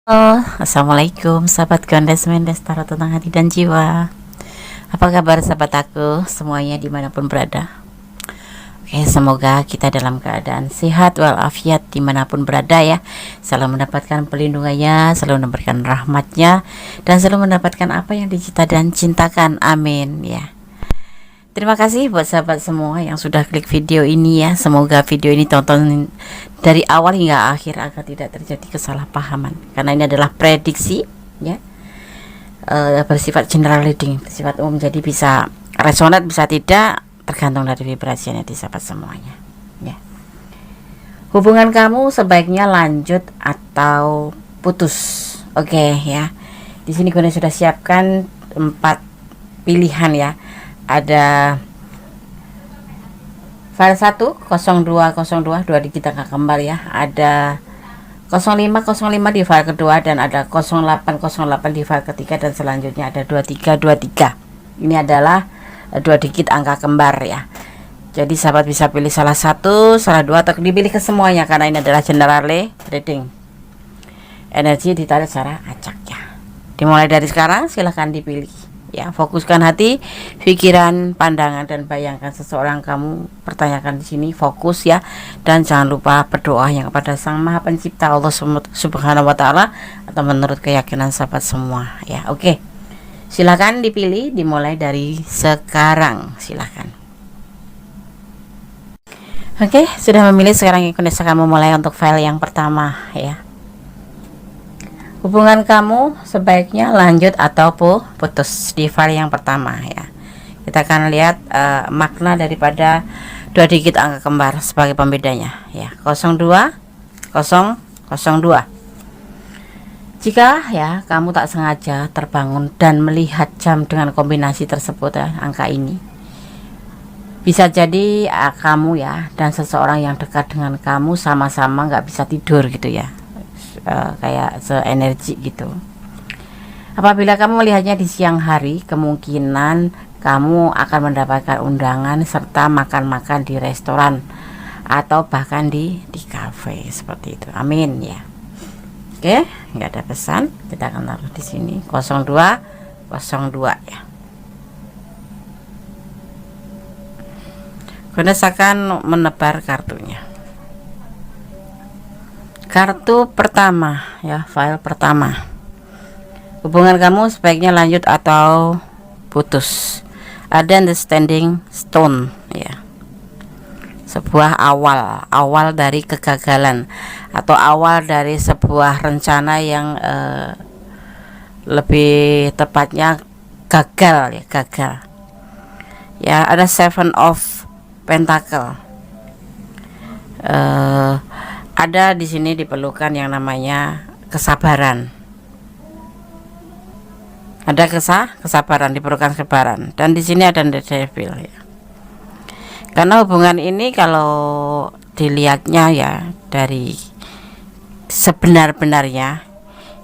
Halo, assalamualaikum sahabat Gondes Mendes Tarot tentang hati dan jiwa. Apa kabar sahabat aku semuanya dimanapun berada? Oke, semoga kita dalam keadaan sehat walafiat dimanapun berada ya. Selalu mendapatkan pelindungannya, selalu mendapatkan rahmatnya, dan selalu mendapatkan apa yang dicita dan cintakan. Amin ya. Terima kasih buat sahabat semua yang sudah klik video ini ya. Semoga video ini tonton dari awal hingga akhir agar tidak terjadi kesalahpahaman. Karena ini adalah prediksi ya, bersifat general reading, bersifat umum. Jadi bisa resonat, bisa tidak, tergantung dari vibrasinya di sahabat semuanya ya. Hubungan kamu sebaiknya lanjut atau putus. Oke ya. Di sini gue sudah siapkan 4 pilihan ya. Ada file 1 0202 2 digit angka kembar ya. Ada 0505 di file kedua, dan ada 0808 di file ketiga, dan selanjutnya ada 2323. Ini adalah 2 digit angka kembar ya. Jadi sahabat bisa pilih salah satu, salah dua, atau dipilih ke semuanya karena ini adalah general reading. Energi ditarik secara acak ya. Dimulai dari sekarang, silahkan dipilih ya. Fokuskan hati, pikiran, pandangan, dan bayangkan seseorang kamu pertanyakan di sini. Fokus ya, dan jangan lupa berdoa yang kepada Sang Maha Pencipta Allah Subhanahu wa Ta'ala, atau menurut keyakinan sahabat semua ya. Oke, silakan dipilih. Dimulai dari sekarang, silakan. Oke, sudah memilih. Sekarang Ikunis akan memulai untuk file yang pertama ya. Hubungan kamu sebaiknya lanjut atau putus di file yang pertama ya. Kita akan lihat makna daripada 2 digit angka kembar sebagai pembedanya ya. 0202. Jika ya kamu tak sengaja terbangun dan melihat jam dengan kombinasi tersebut ya, angka ini, bisa jadi kamu ya dan seseorang yang dekat dengan kamu sama-sama nggak bisa tidur gitu ya. Kayak seenergi gitu. Apabila kamu melihatnya di siang hari, kemungkinan kamu akan mendapatkan undangan serta makan-makan di restoran atau bahkan di kafe seperti itu. Amin ya. Oke, nggak ada pesan, kita akan taruh di sini 0202 ya. Gondes akan menebar kartunya. Kartu pertama ya, file pertama. Hubungan kamu sebaiknya lanjut atau putus. Ada understanding stone ya. Sebuah awal dari kegagalan atau awal dari sebuah rencana yang lebih tepatnya gagal ya, gagal. Ya, ada 7 of Pentacle. Ada di sini diperlukan yang namanya kesabaran. Ada kesabaran, diperlukan kesabaran. Dan di sini ada The Devil ya. Karena hubungan ini kalau dilihatnya ya dari sebenar-benarnya,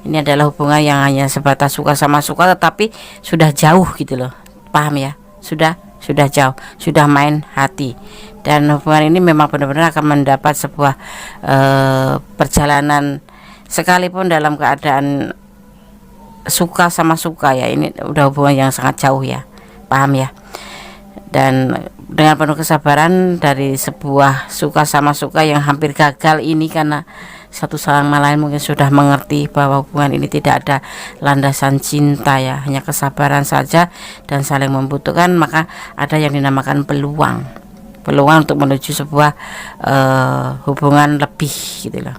ini adalah hubungan yang hanya sebatas suka sama suka, tetapi sudah jauh gitu loh. Paham ya? Sudah jauh, sudah main hati. Dan hubungan ini memang benar-benar akan mendapat sebuah perjalanan, sekalipun dalam keadaan suka sama suka ya. Ini udah hubungan yang sangat jauh ya, paham ya. Dan dengan penuh kesabaran dari sebuah suka sama suka yang hampir gagal ini, karena satu sama lain mungkin sudah mengerti bahwa hubungan ini tidak ada landasan cinta ya, hanya kesabaran saja dan saling membutuhkan. Maka ada yang dinamakan peluang untuk menuju sebuah hubungan lebih gitu loh,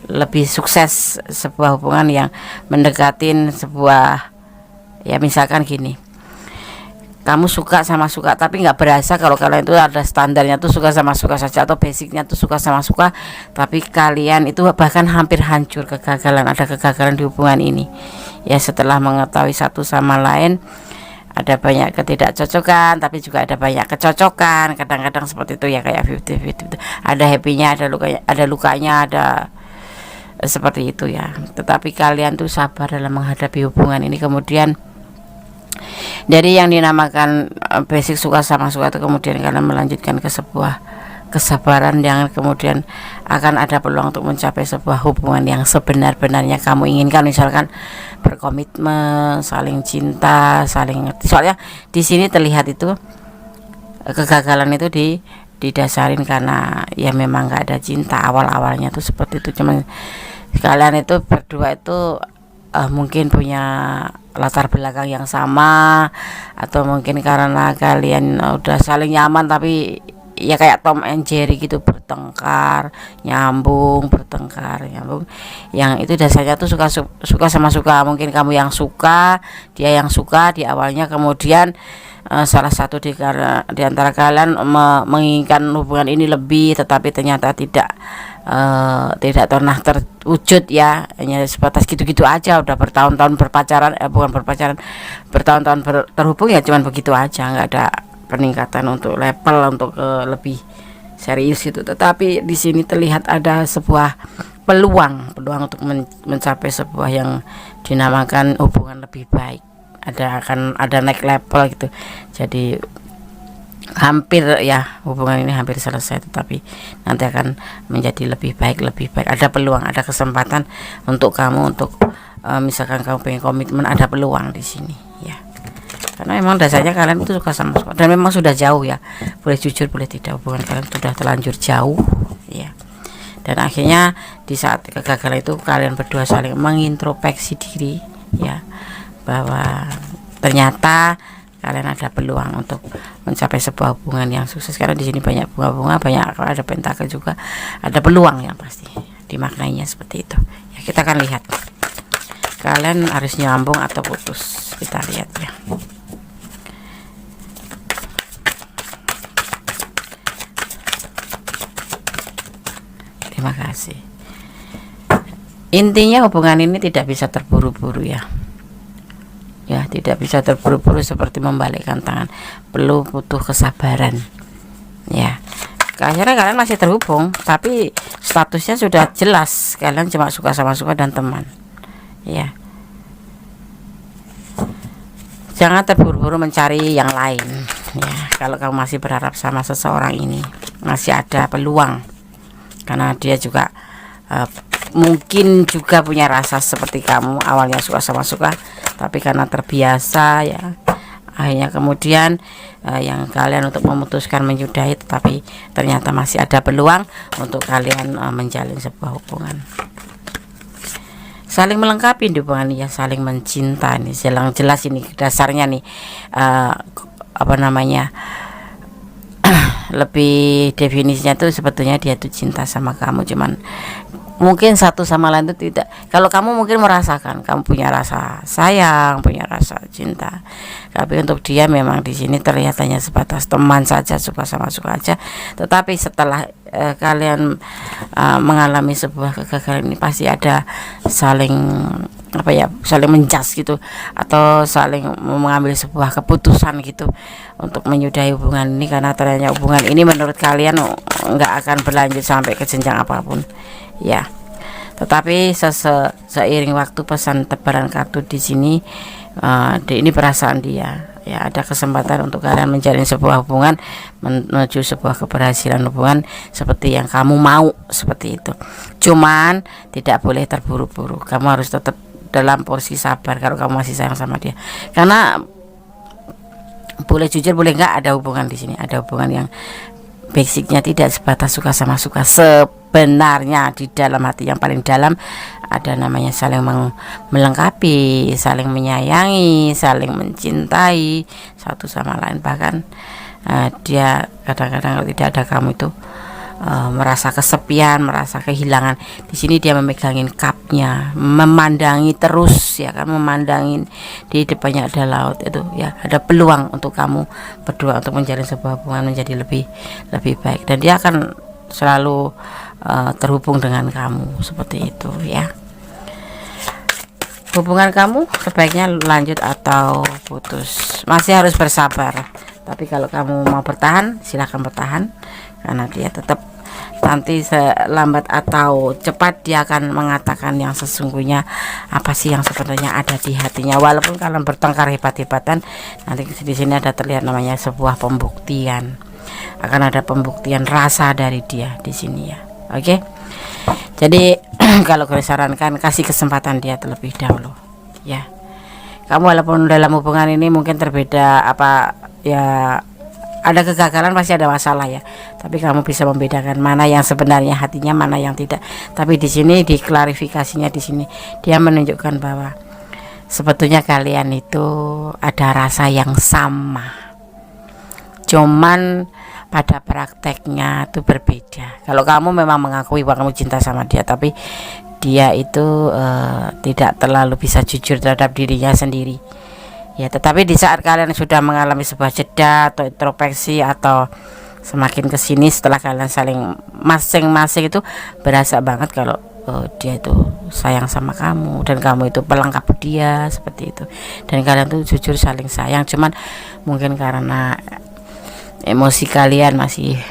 lebih sukses, sebuah hubungan yang mendekatin sebuah ya. Misalkan gini, kamu suka sama suka tapi nggak berasa kalau kalian itu ada standarnya tuh suka sama suka saja, atau basicnya tuh suka sama suka, tapi kalian itu bahkan hampir hancur, ada kegagalan di hubungan ini ya. Setelah mengetahui satu sama lain, ada banyak ketidakcocokan tapi juga ada banyak kecocokan, kadang-kadang seperti itu ya, kayak 50-50. Ada happy-nya, ada lukanya, ada seperti itu ya. Tetapi kalian tuh sabar dalam menghadapi hubungan ini. Kemudian dari yang dinamakan basic suka sama suka itu, kemudian kalian melanjutkan ke sebuah kesabaran yang kemudian akan ada peluang untuk mencapai sebuah hubungan yang sebenar-benarnya kamu inginkan, misalkan berkomitmen, saling cinta, saling ngerti. Soalnya di sini terlihat itu kegagalan itu didasarin karena ya memang nggak ada cinta awal-awalnya tuh seperti itu. Cuman kalian itu berdua itu mungkin punya latar belakang yang sama, atau mungkin karena kalian udah saling nyaman, tapi ya kayak Tom and Jerry gitu, bertengkar nyambung, bertengkar nyambung, yang itu dasarnya tuh suka sama suka. Mungkin kamu yang suka, dia yang suka di awalnya, kemudian salah satu di antara kalian menginginkan hubungan ini lebih, tetapi ternyata tidak pernah terwujud ya, hanya sebatas gitu-gitu aja. Udah bertahun-tahun berpacaran, bukan berpacaran, bertahun-tahun terhubung ya, cuman begitu aja, nggak ada peningkatan untuk level untuk lebih serius gitu. Tetapi di sini terlihat ada sebuah peluang untuk mencapai sebuah yang dinamakan hubungan lebih baik. Akan ada naik level gitu. Jadi hampir ya, hubungan ini hampir selesai, tetapi nanti akan menjadi lebih baik. Ada peluang, ada kesempatan untuk kamu, untuk misalkan kamu pengen komitmen, ada peluang di sini ya. Karena memang dasarnya kalian itu suka sama suka, dan memang sudah jauh ya, boleh jujur boleh tidak, hubungan kalian sudah terlanjur jauh ya. Dan akhirnya di saat kegagalan itu kalian berdua saling mengintrospeksi diri ya, bahwa ternyata kalian ada peluang untuk mencapai sebuah hubungan yang sukses. Karena di sini banyak bunga-bunga, banyak, ada pentakel juga, ada peluang yang pasti dimaknainya seperti itu ya. Kita akan lihat kalian harus nyambung atau putus, kita lihat ya. Terima kasih. Intinya hubungan ini tidak bisa terburu-buru ya. Ya, tidak bisa terburu-buru seperti membalikkan tangan. Butuh kesabaran. Ya. Akhirnya kalian masih terhubung, tapi statusnya sudah jelas, kalian cuma suka sama suka dan teman. Ya. Jangan terburu-buru mencari yang lain. Ya, kalau kamu masih berharap sama seseorang ini, masih ada peluang. Karena dia juga mungkin juga punya rasa seperti kamu, awalnya suka sama suka, tapi karena terbiasa ya, akhirnya kemudian yang kalian untuk memutuskan menyudahi, tetapi ternyata masih ada peluang untuk kalian menjalin sebuah hubungan. Saling melengkapi di hubungan ya, saling mencinta nih, jelas ini dasarnya nih, lebih definisinya tuh sebetulnya dia tuh cinta sama kamu, cuman mungkin satu sama lain itu tidak. Kalau kamu mungkin merasakan kamu punya rasa sayang, punya rasa cinta, tapi untuk dia memang di sini terlihat hanya sebatas teman saja, suka sama suka aja. Tetapi setelah kalian mengalami sebuah kegagalan ini, pasti ada saling saling menjas gitu, atau saling mengambil sebuah keputusan gitu untuk menyudahi hubungan ini, karena ternyata hubungan ini menurut kalian nggak akan berlanjut sampai ke jenjang apapun ya. Tetapi seiring waktu, pesan tebaran kartu di sini, ini perasaan dia ya, ada kesempatan untuk kalian menjalin sebuah hubungan, menuju sebuah keberhasilan hubungan seperti yang kamu mau, seperti itu. Cuman tidak boleh terburu-buru, kamu harus tetap dalam porsi sabar kalau kamu masih sayang sama dia. Karena boleh jujur boleh enggak, ada hubungan di sini, ada hubungan yang basicnya tidak sebatas suka sama suka. Sebenarnya di dalam hati yang paling dalam ada namanya saling melengkapi, saling menyayangi, saling mencintai satu sama lain. Bahkan dia kadang-kadang kalau tidak ada kamu itu merasa kesepian, merasa kehilangan. Di sini dia memegangin cupnya, memandangi terus ya kan, memandangin di depannya ada laut itu ya, ada peluang untuk kamu berdua untuk menjalin sebuah hubungan menjadi lebih baik, dan dia akan selalu terhubung dengan kamu seperti itu ya. Hubungan kamu sebaiknya lanjut atau putus, masih harus bersabar. Tapi kalau kamu mau bertahan, silahkan bertahan, karena dia tetap nanti lambat atau cepat dia akan mengatakan yang sesungguhnya, apa sih yang sebenarnya ada di hatinya. Walaupun kalian bertengkar hebat-hebatan, nanti di sini ada terlihat namanya sebuah pembuktian, akan ada pembuktian rasa dari dia di sini ya. Oke. Jadi kalau gue sarankan kasih kesempatan dia terlebih dahulu ya. Kamu walaupun dalam hubungan ini mungkin terbeda apa ya, ada kegagalan, pasti ada masalah ya, tapi kamu bisa membedakan mana yang sebenarnya hatinya, mana yang tidak. Tapi di sini diklarifikasinya, di sini dia menunjukkan bahwa sebetulnya kalian itu ada rasa yang sama, cuman pada prakteknya itu berbeda. Kalau kamu memang mengakui bahwa kamu cinta sama dia, tapi dia itu tidak terlalu bisa jujur terhadap dirinya sendiri ya. Tetapi di saat kalian sudah mengalami sebuah jeda atau introspeksi atau semakin kesini setelah kalian saling masing-masing itu berasa banget kalau dia itu sayang sama kamu dan kamu itu pelengkap dia seperti itu, dan kalian tuh jujur saling sayang. Cuman mungkin karena emosi kalian masih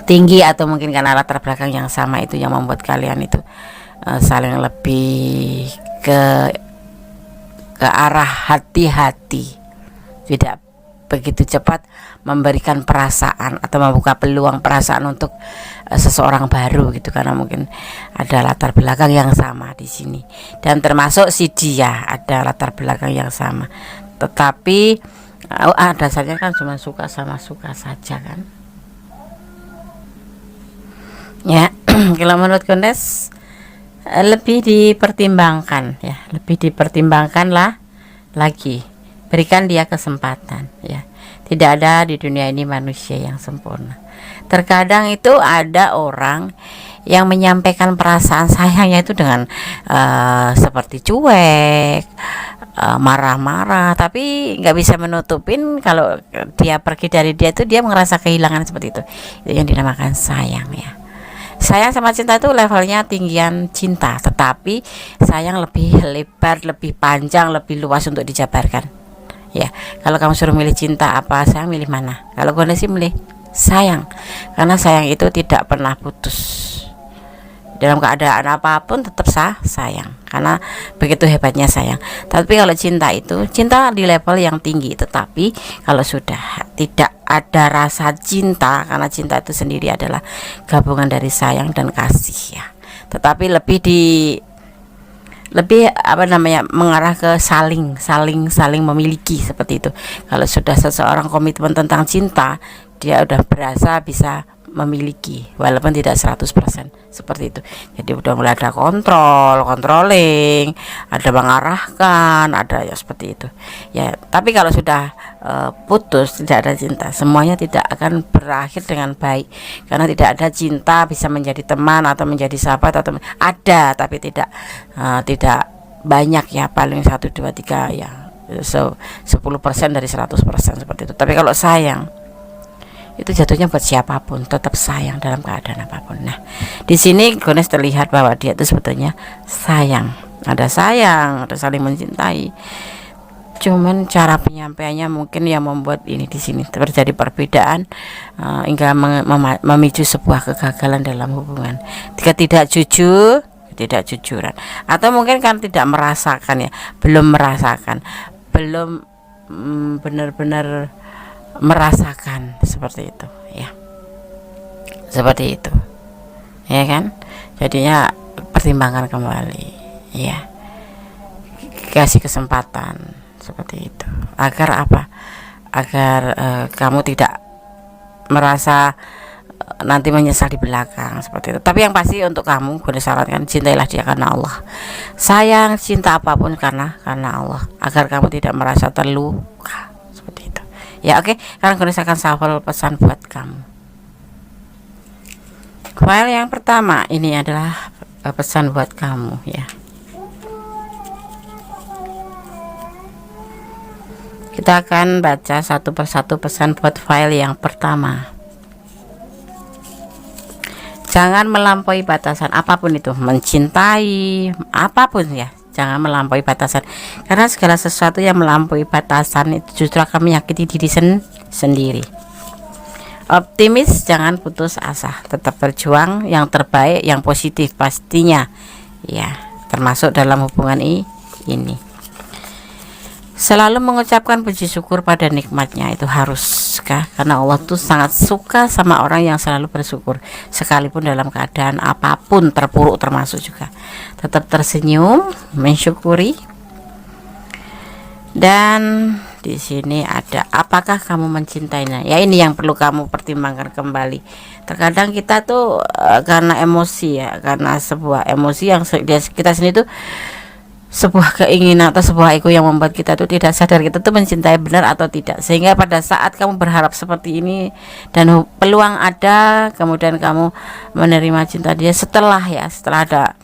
tinggi atau mungkin karena latar belakang yang sama itu yang membuat kalian itu saling lebih ke arah hati-hati, tidak begitu cepat memberikan perasaan atau membuka peluang perasaan untuk seseorang baru gitu, karena mungkin ada latar belakang yang sama di sini, dan termasuk si dia ada latar belakang yang sama. Tetapi dasarnya kan cuma suka sama suka saja kan ya. Kalau menurut Kondes lebih dipertimbangkan ya, lebih dipertimbangkan lah lagi, berikan dia kesempatan ya. Tidak ada di dunia ini manusia yang sempurna. Terkadang itu ada orang yang menyampaikan perasaan sayangnya itu dengan seperti cuek, marah-marah, tapi nggak bisa menutupin kalau dia pergi dari dia itu dia merasa kehilangan seperti itu. Itu yang dinamakan sayang ya. Sayang sama cinta itu levelnya tinggian cinta, tetapi sayang lebih lebar, lebih panjang, lebih luas untuk dijabarkan ya. Kalau kamu suruh milih cinta apa sayang, milih mana? Kalau gue sih milih sayang, karena sayang itu tidak pernah putus. Dalam keadaan apapun tetap sayang, karena begitu hebatnya sayang. Tapi kalau cinta itu cinta di level yang tinggi, tetapi kalau sudah tidak ada rasa cinta, karena cinta itu sendiri adalah gabungan dari sayang dan kasih ya. Tetapi lebih apa namanya, mengarah ke saling memiliki seperti itu. Kalau sudah seseorang komitmen tentang cinta, dia udah berasa bisa memiliki walaupun tidak 100% seperti itu. Jadi udah mulai ada controlling, ada mengarahkan, ada ya seperti itu ya. Tapi kalau sudah putus, tidak ada cinta, semuanya tidak akan berakhir dengan baik, karena tidak ada cinta bisa menjadi teman atau menjadi sahabat atau ada, tapi tidak banyak ya, paling 1, 2, 3 ya, 10% dari 100% seperti itu. Tapi kalau sayang itu jatuhnya buat siapapun, tetap sayang dalam keadaan apapun. Nah, di sini Gones terlihat bahwa dia itu sebetulnya sayang, ada saling mencintai. Cuman cara penyampaiannya mungkin yang membuat ini di sini terjadi perbedaan hingga memicu sebuah kegagalan dalam hubungan. Jika tidak jujuran, atau mungkin kan tidak merasakan ya, belum benar-benar merasakan seperti itu ya, seperti itu ya kan. Jadinya pertimbangkan kembali ya, kasih kesempatan seperti itu, agar apa, agar kamu tidak merasa nanti menyesal di belakang seperti itu. Tapi yang pasti untuk kamu, gue sarankan cintailah dia karena Allah. Sayang, cinta apapun karena Allah, agar kamu tidak merasa terluka seperti itu ya. Oke, sekarang gue akan shuffle pesan buat kamu. File yang pertama ini adalah pesan buat kamu ya. Kita akan baca satu persatu pesan buat file yang pertama. Jangan melampaui batasan apapun itu, mencintai apapun ya, jangan melampaui batasan, karena segala sesuatu yang melampaui batasan itu justru akan menyakiti diri sendiri. Optimis, jangan putus asa, tetap berjuang yang terbaik, yang positif pastinya ya, termasuk dalam hubungan ini. Selalu mengucapkan puji syukur pada nikmatnya itu haruskah? Karena Allah tuh sangat suka sama orang yang selalu bersyukur, sekalipun dalam keadaan apapun, terpuruk termasuk juga tetap tersenyum, mensyukuri. Dan di sini ada, apakah kamu mencintainya? Ya, ini yang perlu kamu pertimbangkan kembali. Terkadang kita tuh karena emosi ya, karena sebuah emosi yang kita sendiri tuh sebuah keinginan atau sebuah ego yang membuat kita tuh tidak sadar kita tuh mencintai benar atau tidak, sehingga pada saat kamu berharap seperti ini dan peluang ada, kemudian kamu menerima cinta dia setelah ada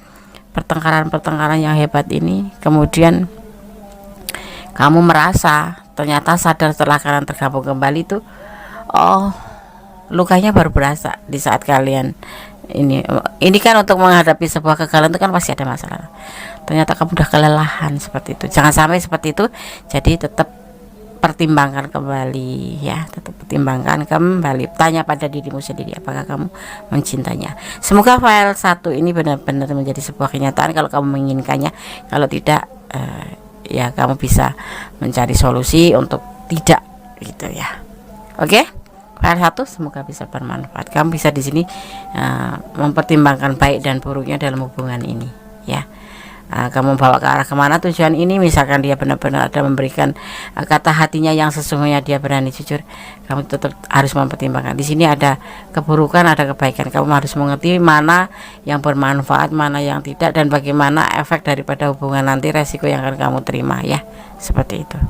pertengkaran yang hebat ini, kemudian kamu merasa ternyata sadar setelah kalian tergabung kembali tuh, oh, lukanya baru berasa di saat kalian ini kan untuk menghadapi sebuah kegagalan itu kan pasti ada masalah. Ternyata kamu udah kelelahan seperti itu. Jangan sampai seperti itu. Jadi tetap pertimbangkan kembali ya, tetap pertimbangkan kembali. Tanya pada dirimu sendiri, apakah kamu mencintainya. Semoga file 1 ini benar-benar menjadi sebuah kenyataan kalau kamu menginginkannya. Kalau tidak, ya kamu bisa mencari solusi untuk tidak gitu ya. Oke? File 1 semoga bisa bermanfaat. Kamu bisa di sini mempertimbangkan baik dan buruknya dalam hubungan ini ya. Kamu bawa ke arah kemana tujuan ini, misalkan dia benar-benar ada memberikan kata hatinya yang sesungguhnya dia berani jujur, kamu tetap harus mempertimbangkan. Di sini ada keburukan, ada kebaikan, kamu harus mengerti mana yang bermanfaat, mana yang tidak, dan bagaimana efek daripada hubungan nanti, resiko yang akan kamu terima ya, seperti itu.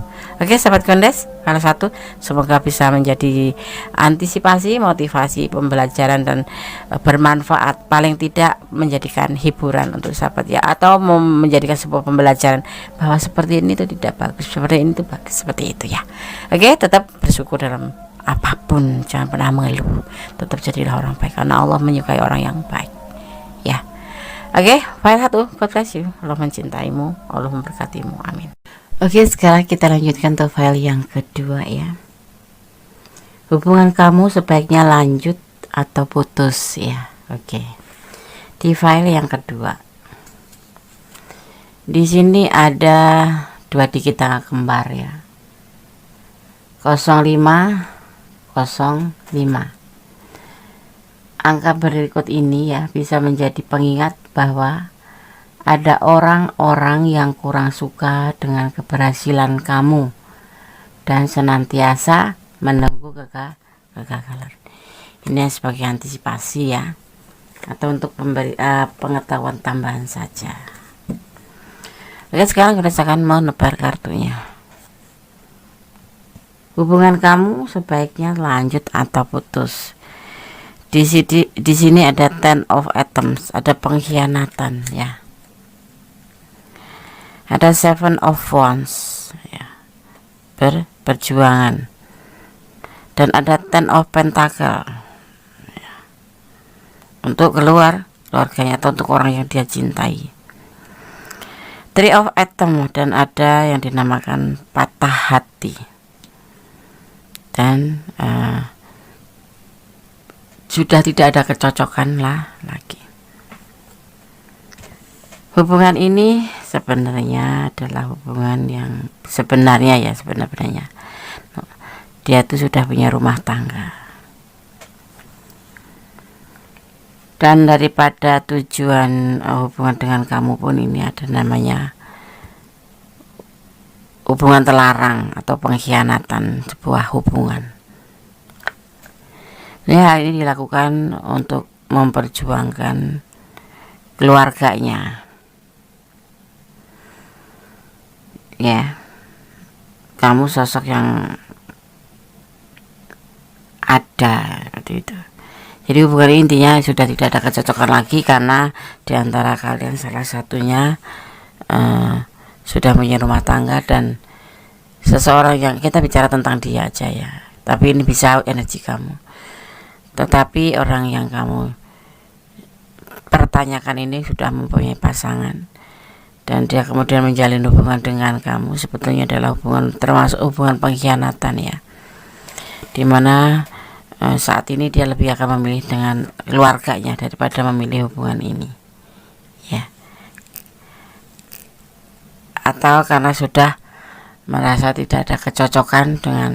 Oke sahabat Gondes, file 1 semoga bisa menjadi antisipasi, motivasi, pembelajaran, dan bermanfaat, paling tidak menjadikan hiburan untuk sahabat ya, atau menjadikan sebuah pembelajaran bahwa seperti ini itu tidak bagus, seperti ini itu bagus, seperti itu ya. Oke, tetap bersyukur dalam apapun, jangan pernah mengeluh, tetap jadilah orang baik karena Allah menyukai orang yang baik ya. Oke, file 1, God bless you, Allah mencintaimu, Allah memberkatimu, amin. Oke, sekarang kita lanjutkan ke file yang kedua ya. Hubungan kamu sebaiknya lanjut atau putus ya. Oke. Di file yang kedua. Di sini ada 2 digit angka kembar ya. 0505. Angka berikut ini ya bisa menjadi pengingat bahwa ada orang-orang yang kurang suka dengan keberhasilan kamu dan senantiasa menunggu kegagalan. Ini sebagai antisipasi ya, atau untuk pengetahuan tambahan saja. Oke, sekarang kita akan menebar kartunya. Hubungan kamu sebaiknya lanjut atau putus. Di sini ada 10 of atoms, ada pengkhianatan ya. Ada 7 of wands ya, perjuangan, dan ada 10 of pentacle ya, untuk keluarganya atau untuk orang yang dia cintai. 3 of atom, dan ada yang dinamakan patah hati, dan sudah tidak ada kecocokan lagi. Hubungan ini sebenarnya adalah hubungan yang sebenarnya dia tuh sudah punya rumah tangga, dan daripada tujuan hubungan dengan kamu pun ini ada namanya hubungan terlarang atau pengkhianatan sebuah hubungan. Hal ini dilakukan untuk memperjuangkan keluarganya ya. Kamu sosok yang ada seperti itu. Jadi hubungan intinya sudah tidak ada kecocokan lagi karena diantara kalian salah satunya sudah punya rumah tangga, dan seseorang yang kita bicara tentang dia aja ya, tapi ini bisa energi kamu. Tetapi orang yang kamu pertanyakan ini sudah mempunyai pasangan, dan dia kemudian menjalin hubungan dengan kamu, sebetulnya adalah hubungan termasuk hubungan pengkhianatan ya, dimana saat ini dia lebih akan memilih dengan keluarganya daripada memilih hubungan ini ya, atau karena sudah merasa tidak ada kecocokan dengan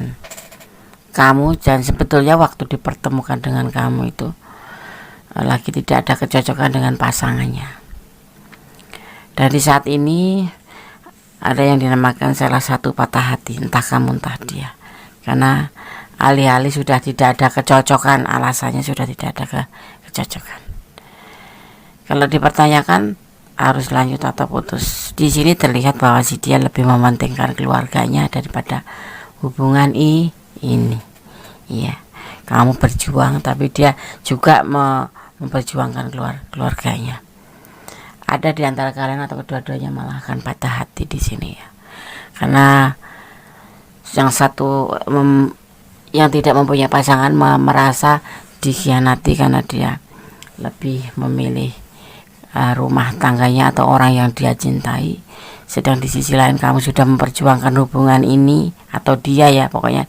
kamu, dan sebetulnya waktu dipertemukan dengan kamu itu lagi tidak ada kecocokan dengan pasangannya. Dan di saat ini ada yang dinamakan salah satu patah hati, entah kamu entah dia, karena alih-alih sudah tidak ada kecocokan, alasannya sudah tidak ada kecocokan. Kalau dipertanyakan harus lanjut atau putus, di sini terlihat bahwa si dia lebih mementingkan keluarganya daripada hubungan ini. Iya, kamu berjuang tapi dia juga memperjuangkan keluarganya. Ada di antara kalian atau kedua-duanya malah akan patah hati di sini ya, karena yang satu yang tidak mempunyai pasangan merasa dikhianati karena dia lebih memilih rumah tangganya atau orang yang dia cintai, sedang di sisi lain kamu sudah memperjuangkan hubungan ini atau dia ya, pokoknya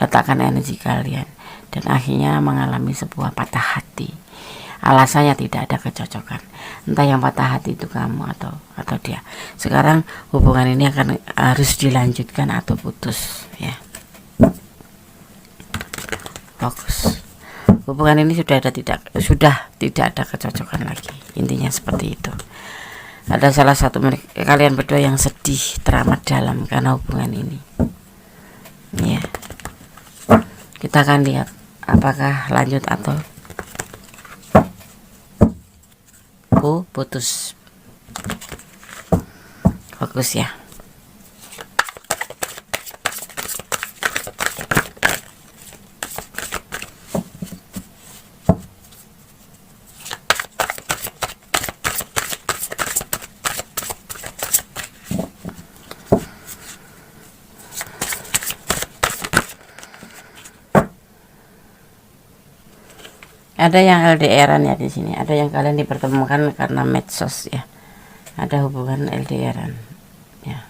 letakkan energi kalian, dan akhirnya mengalami sebuah patah hati. Alasannya tidak ada kecocokan, entah yang patah hati itu kamu atau dia. Sekarang hubungan ini harus dilanjutkan atau putus ya. Fokus. Hubungan ini sudah tidak ada kecocokan lagi, intinya seperti itu. Ada salah satu kalian berdua yang sedih teramat dalam karena hubungan ini ya. Kita akan lihat apakah lanjut atau putus. Fokus ya. Ada yang LDRan ya di sini. Ada yang kalian dipertemukan karena medsos ya. Ada hubungan LDRan ya.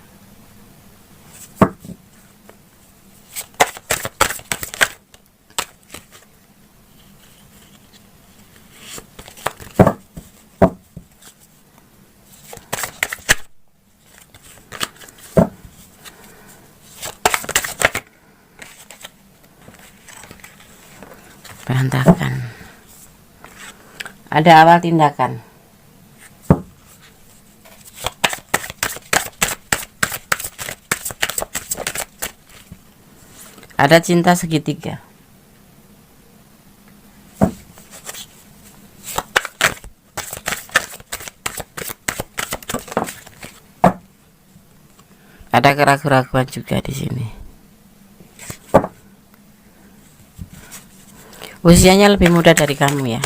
Berantakan. Ada awal tindakan. Ada cinta segitiga. Ada keraguan-keraguan juga di sini. Usianya lebih muda dari kamu ya.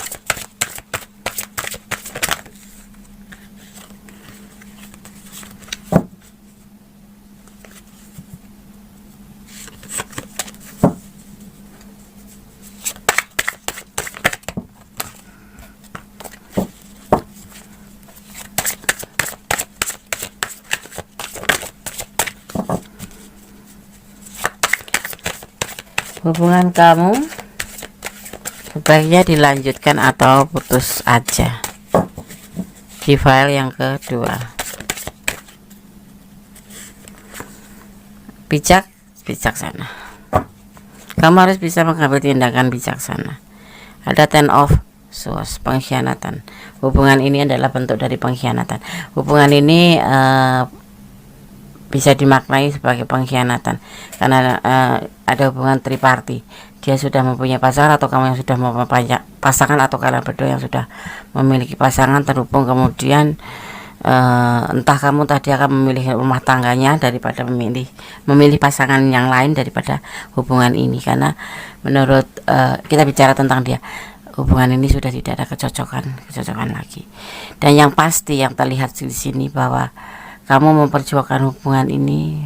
Hubungan kamu sebaiknya dilanjutkan atau putus aja. Di file yang kedua, bijaksana. Kamu harus bisa mengambil tindakan bijaksana. Ada 10 of Swords, pengkhianatan. Hubungan ini adalah bentuk dari pengkhianatan. Hubungan ini bisa dimaknai sebagai pengkhianatan karena ada hubungan triparty. Dia sudah mempunyai pasangan atau kamu yang sudah mempunyai pasangan atau kalian berdua yang sudah memiliki pasangan terhubung, kemudian entah kamu tadi akan memilih rumah tangganya daripada memilih pasangan yang lain daripada hubungan ini, karena menurut kita bicara tentang dia, hubungan ini sudah tidak ada kecocokan lagi. Dan yang pasti yang terlihat di sini bahwa kamu memperjuangkan hubungan ini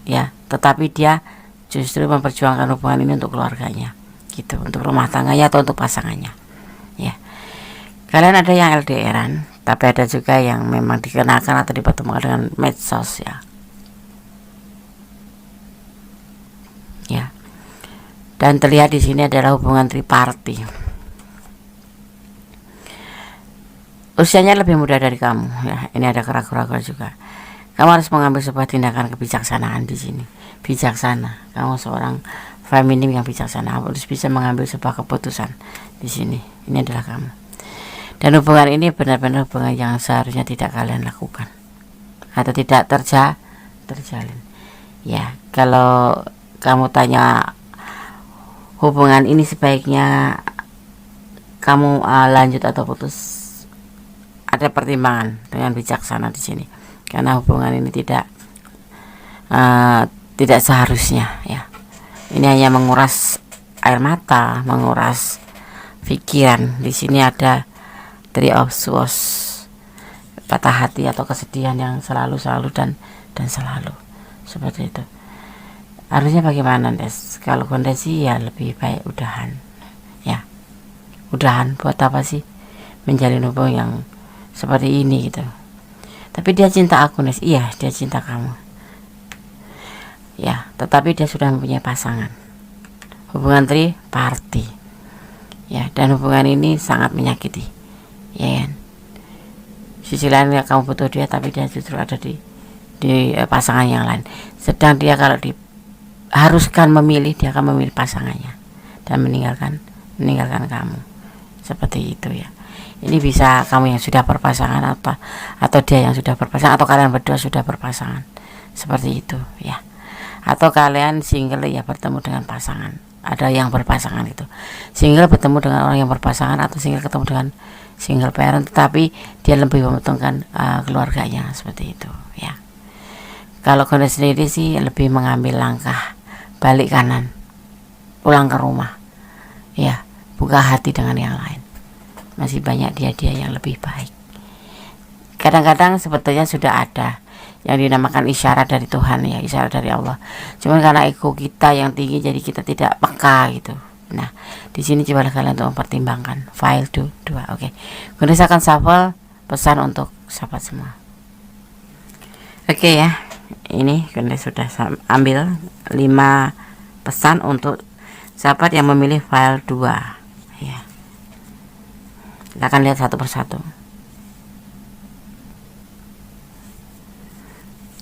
ya, tetapi dia justru memperjuangkan hubungan ini untuk keluarganya gitu, untuk rumah tangganya atau untuk pasangannya ya. Kalian ada yang LDRan, tapi ada juga yang memang dikenakan atau dipertemukan dengan medsos ya. Ya. Dan terlihat di sini adalah hubungan triparty. Usianya lebih muda dari kamu ya. Ini ada keraguan-keraguan juga. Kamu harus mengambil sebuah tindakan kebijaksanaan di sini. Bijaksana. Kamu seorang feminim yang bijaksana, harus bisa mengambil sebuah keputusan di sini. Ini adalah kamu. Dan hubungan ini benar-benar hubungan yang seharusnya tidak kalian lakukan atau tidak terjalin. Ya, kalau kamu tanya hubungan ini sebaiknya kamu lanjut atau putus, ada pertimbangan dengan bijaksana di sini, karena hubungan ini tidak seharusnya ya. Ini hanya menguras air mata, menguras pikiran. Di sini ada Three of Swords, patah hati atau kesedihan yang selalu dan selalu seperti itu. Harusnya bagaimana, Des? Kalau kondisi ya lebih baik udahan ya. Udahan buat apa sih menjalin hubungan yang seperti ini gitu. Tapi dia cinta aku, Des. Iya, dia cinta kamu ya, tetapi dia sudah mempunyai pasangan. Hubungan triparty ya, dan hubungan ini sangat menyakiti ya kan. Sisi lain ya, kamu butuh dia, tapi dia justru ada di pasangan yang lain. Sedang dia kalau diharuskan memilih, dia akan memilih pasangannya dan meninggalkan kamu. Seperti itu ya. Ini bisa kamu yang sudah berpasangan atau dia yang sudah berpasangan, atau kalian berdua sudah berpasangan. Seperti itu ya. Atau kalian single ya, bertemu dengan pasangan. Ada yang berpasangan itu. Single bertemu dengan orang yang berpasangan, atau single ketemu dengan single parent, tetapi dia lebih mementingkan keluarganya, seperti itu ya. Kalau kalian sendiri sih lebih mengambil langkah balik kanan, pulang ke rumah ya, buka hati dengan yang lain. Masih banyak dia yang lebih baik. Kadang-kadang sebetulnya sudah ada yang dinamakan isyarat dari Tuhan ya, isyarat dari Allah. Cuman karena ego kita yang tinggi, jadi kita tidak peka gitu. Nah, di sini coba kalian untuk mempertimbangkan file 2. Oke. Kemudian saya akan shuffle pesan untuk sahabat semua. Oke ya. Ini kemudian sudah ambil 5 pesan untuk sahabat yang memilih file 2 ya. Kita akan lihat satu persatu.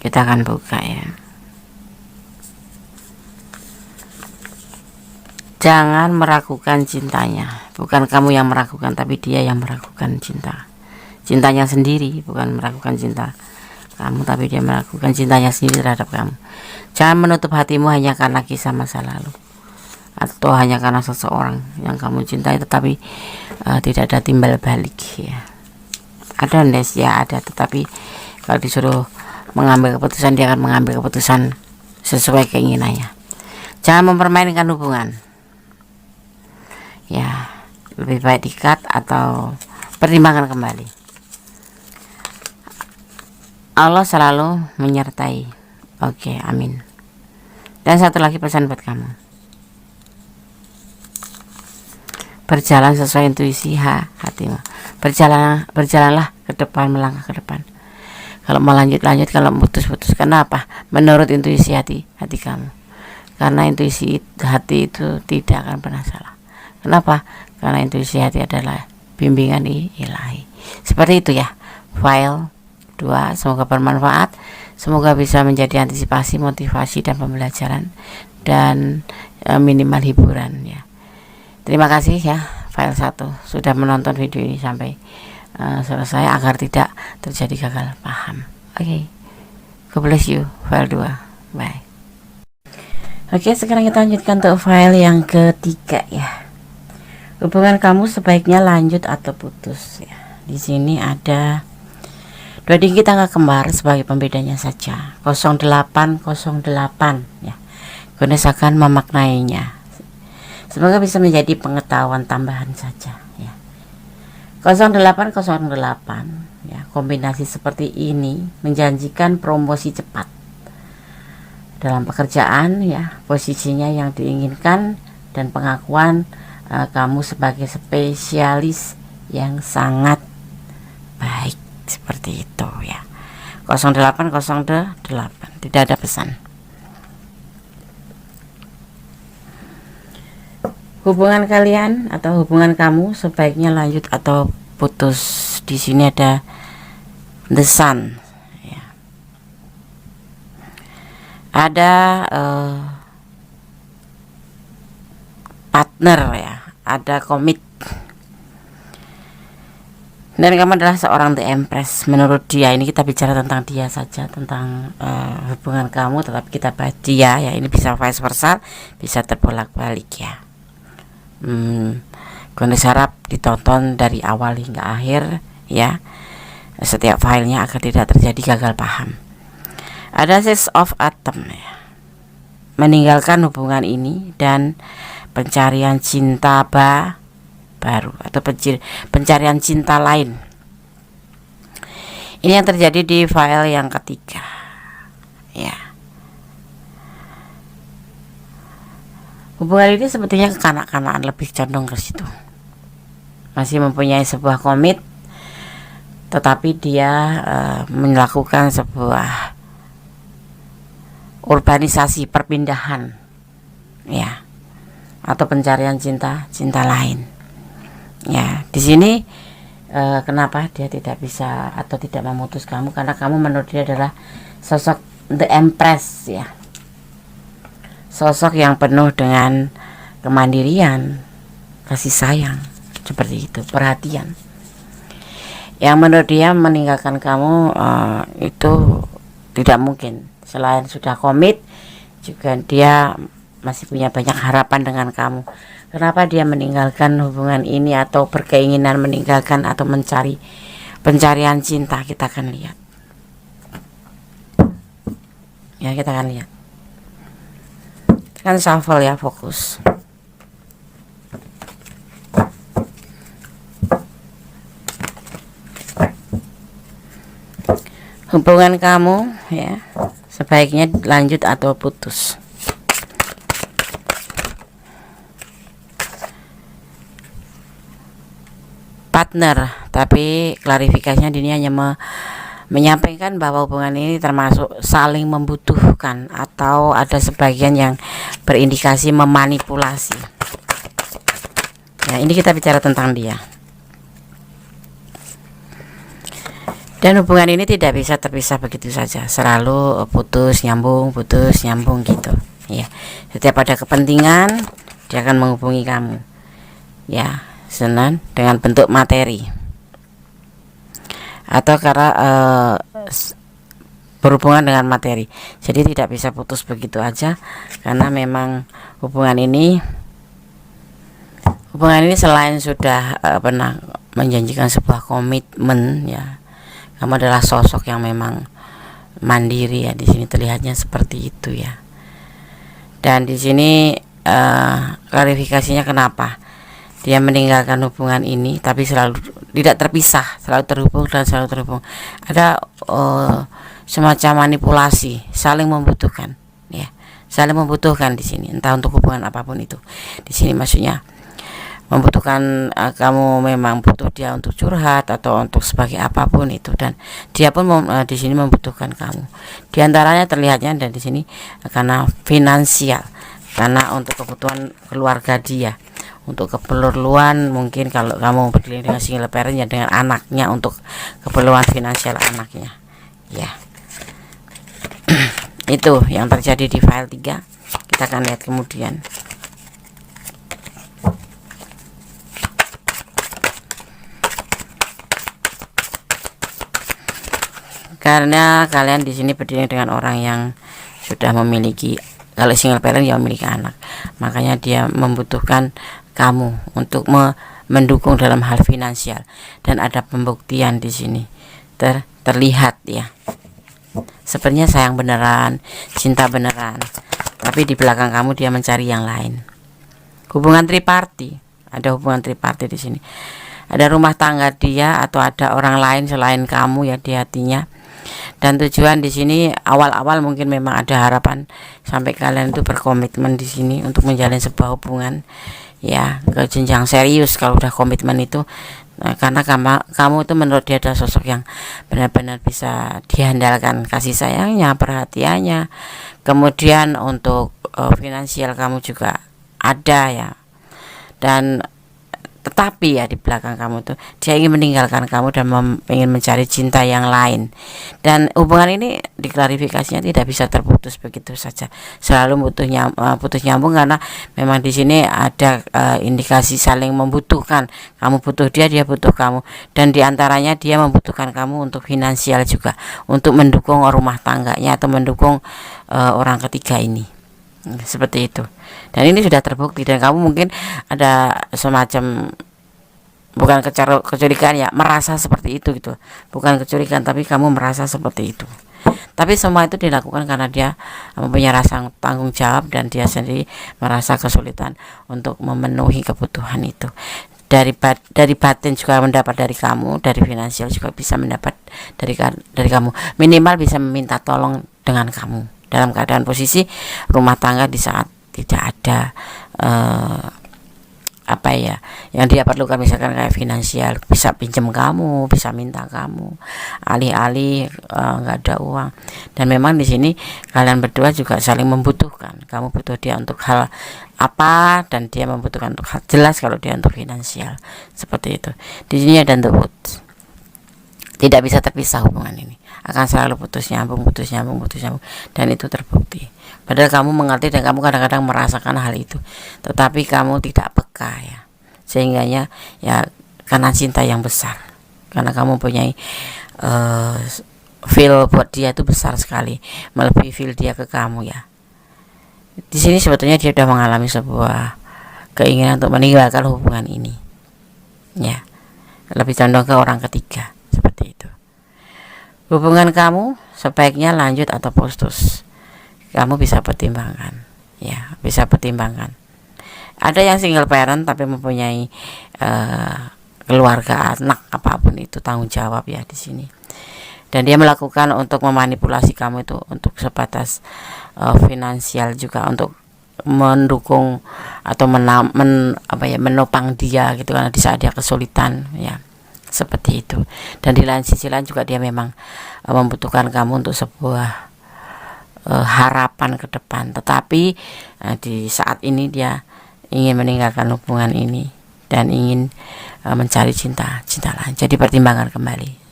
Kita akan buka ya. Jangan meragukan cintanya. Bukan kamu yang meragukan, tapi dia yang meragukan cintanya sendiri. Bukan meragukan cinta kamu, tapi dia meragukan cintanya sendiri terhadap kamu. Jangan menutup hatimu hanya karena kisah masa lalu, atau hanya karena seseorang yang kamu cintai tetapi tidak ada timbal balik ya. Ada Nes ya, ada, tetapi kalau disuruh mengambil keputusan, dia akan mengambil keputusan sesuai keinginannya. Jangan mempermainkan hubungan ya, lebih baik di-cut atau pertimbangkan kembali. Allah selalu menyertai. Oke, amin. Dan satu lagi pesan buat kamu, berjalan sesuai intuisi hatimu. Berjalanlah ke depan, melangkah ke depan. Kalau mau lanjut, kalau putus. Kenapa? Menurut intuisi hati kamu. Karena intuisi hati itu tidak akan pernah salah. Kenapa? Karena intuisi hati adalah bimbingan ilahi. Seperti itu ya. File 2 semoga bermanfaat. Semoga bisa menjadi antisipasi, motivasi, dan pembelajaran, dan minimal hiburan ya. Terima kasih ya file 1 sudah menonton video ini sampai selesai agar tidak terjadi gagal paham. Oke. God bless you. File 2. Bye. Oke, sekarang kita lanjutkan untuk file yang ketiga ya. Hubungan kamu sebaiknya lanjut atau putus ya. Di sini ada 2 dinggi tangga kembar sebagai pembedanya saja. 0808 ya. Gunes akan memaknainya. Semoga bisa menjadi pengetahuan tambahan saja ya. 0808 ya, kombinasi seperti ini menjanjikan promosi cepat dalam pekerjaan ya, posisinya yang diinginkan, dan pengakuan kamu sebagai spesialis yang sangat baik, seperti itu ya. 0808 tidak ada pesan. Hubungan kalian atau hubungan kamu sebaiknya lanjut atau putus. Di sini ada The Sun ya. ada partner ya, ada komit, dan kamu adalah seorang The Empress. Menurut dia, ini kita bicara tentang dia saja, tentang hubungan kamu, tetapi kita bahas dia ya. Ini bisa vice versa, bisa terbolak-balik ya. Kondisi harap ditonton dari awal hingga akhir ya, setiap filenya agar tidak terjadi gagal paham. Ada Six of Atom ya, meninggalkan hubungan ini dan pencarian cinta baru atau pencarian cinta lain. Ini yang terjadi di file yang ketiga ya. Hubungan ini sepertinya kekanak-kanakan, lebih condong ke situ. Masih mempunyai sebuah komit, tetapi dia melakukan sebuah urbanisasi, perpindahan ya, atau pencarian cinta lain. Ya, di sini kenapa dia tidak bisa atau tidak memutus kamu? Karena kamu menurut dia adalah sosok The Empress ya, sosok yang penuh dengan kemandirian, kasih sayang, seperti itu, perhatian. Yang menurut dia meninggalkan kamu itu tidak mungkin. Selain sudah komit, juga dia masih punya banyak harapan dengan kamu. Kenapa dia meninggalkan hubungan ini atau berkeinginan meninggalkan atau mencari pencarian cinta? Kita akan lihat ya, kita akan lihat. Kan shuffle ya, fokus. Hubungan kamu ya, sebaiknya lanjut atau putus. Partner, tapi klarifikasinya ini hanya menyampaikan bahwa hubungan ini termasuk saling membutuhkan, atau ada sebagian yang berindikasi memanipulasi. Nah, ini kita bicara tentang dia. Dan hubungan ini tidak bisa terpisah begitu saja, selalu putus nyambung gitu ya. Setiap ada kepentingan dia akan menghubungi kamu ya, senang dengan bentuk materi atau karena berhubungan dengan materi. Jadi tidak bisa putus begitu aja, karena memang hubungan ini selain sudah pernah menjanjikan sebuah komitmen ya, kamu adalah sosok yang memang mandiri ya. Di sini terlihatnya seperti itu ya. Dan di sini klarifikasinya kenapa dia meninggalkan hubungan ini, tapi selalu tidak terpisah, selalu terhubung dan selalu terhubung. Ada semacam manipulasi, saling membutuhkan ya, saling membutuhkan di sini, entah untuk hubungan apapun itu. Di sini maksudnya membutuhkan, kamu memang butuh dia untuk curhat atau untuk sebagai apapun itu, dan dia pun di sini membutuhkan kamu. Di antaranya terlihatnya dan di sini karena finansial, karena untuk kebutuhan keluarga dia, untuk keperluan, mungkin kalau kamu berdiri dengan single parent ya, dengan anaknya, untuk keperluan finansial anaknya ya. Itu yang terjadi di file 3. Kita akan lihat kemudian. Karena kalian di sini berdiri dengan orang yang sudah memiliki, kalau single parent yang memiliki anak, makanya dia membutuhkan kamu untuk mendukung dalam hal finansial, dan ada pembuktian di sini terlihat ya. Sebenarnya sayang beneran, cinta beneran, tapi di belakang kamu dia mencari yang lain. Hubungan triparti, ada hubungan triparti di sini. Ada rumah tangga dia atau ada orang lain selain kamu ya di hatinya. Dan tujuan di sini awal-awal mungkin memang ada harapan sampai kalian itu berkomitmen di sini untuk menjalin sebuah hubungan ya, ke jenjang serius kalau udah komitmen itu. Karena kamu itu menurut dia adalah sosok yang benar-benar bisa diandalkan, kasih sayangnya, perhatiannya, kemudian untuk finansial kamu juga ada ya. Dan tetapi ya di belakang kamu tuh dia ingin meninggalkan kamu dan ingin mencari cinta yang lain. Dan hubungan ini diklarifikasinya tidak bisa terputus begitu saja, selalu putus nyambung karena memang di sini ada indikasi saling membutuhkan. Kamu butuh dia, dia butuh kamu, dan diantaranya dia membutuhkan kamu untuk finansial juga, untuk mendukung rumah tangganya atau mendukung orang ketiga ini, seperti itu. Dan ini sudah terbukti, dan kamu mungkin ada semacam, bukan kecurigaan ya, merasa seperti itu gitu, bukan kecurigaan tapi kamu merasa seperti itu. Tapi semua itu dilakukan karena dia mempunyai rasa tanggung jawab dan dia sendiri merasa kesulitan untuk memenuhi kebutuhan itu. Dari batin juga mendapat dari kamu, dari finansial juga bisa mendapat dari kamu, minimal bisa meminta tolong dengan kamu dalam keadaan posisi rumah tangga di saat tidak ada yang dia perlukan, misalkan kayak finansial, bisa pinjam kamu, bisa minta kamu, alih-alih nggak ada uang. Dan memang di sini kalian berdua juga saling membutuhkan. Kamu butuh dia untuk hal apa dan dia membutuhkan untuk hal jelas. Kalau dia untuk finansial, seperti itu. Di sini ada the Woods. Tidak bisa terpisah hubungan ini, akan selalu putus nyambung, dan itu terbukti. Padahal kamu mengerti dan kamu kadang-kadang merasakan hal itu, tetapi kamu tidak peka ya, sehingganya ya karena cinta yang besar, karena kamu punya feel buat dia itu besar sekali, melebihi feel dia ke kamu ya. Di sini sebetulnya dia sudah mengalami sebuah keinginan untuk meninggalkan hubungan ini ya, lebih condong ke orang ketiga, seperti itu. Hubungan kamu sebaiknya lanjut atau putus, kamu bisa pertimbangkan ya, bisa pertimbangkan. Ada yang single parent tapi mempunyai keluarga, anak, apapun itu tanggung jawab ya di sini. Dan dia melakukan untuk memanipulasi kamu itu untuk sebatas finansial juga, untuk mendukung atau menopang dia gitu, karena di saat dia kesulitan ya, seperti itu. Dan di lain sisi lain juga dia memang membutuhkan kamu untuk sebuah harapan ke depan, tetapi di saat ini dia ingin meninggalkan hubungan ini dan ingin mencari cinta lain. Jadi pertimbangkan kembali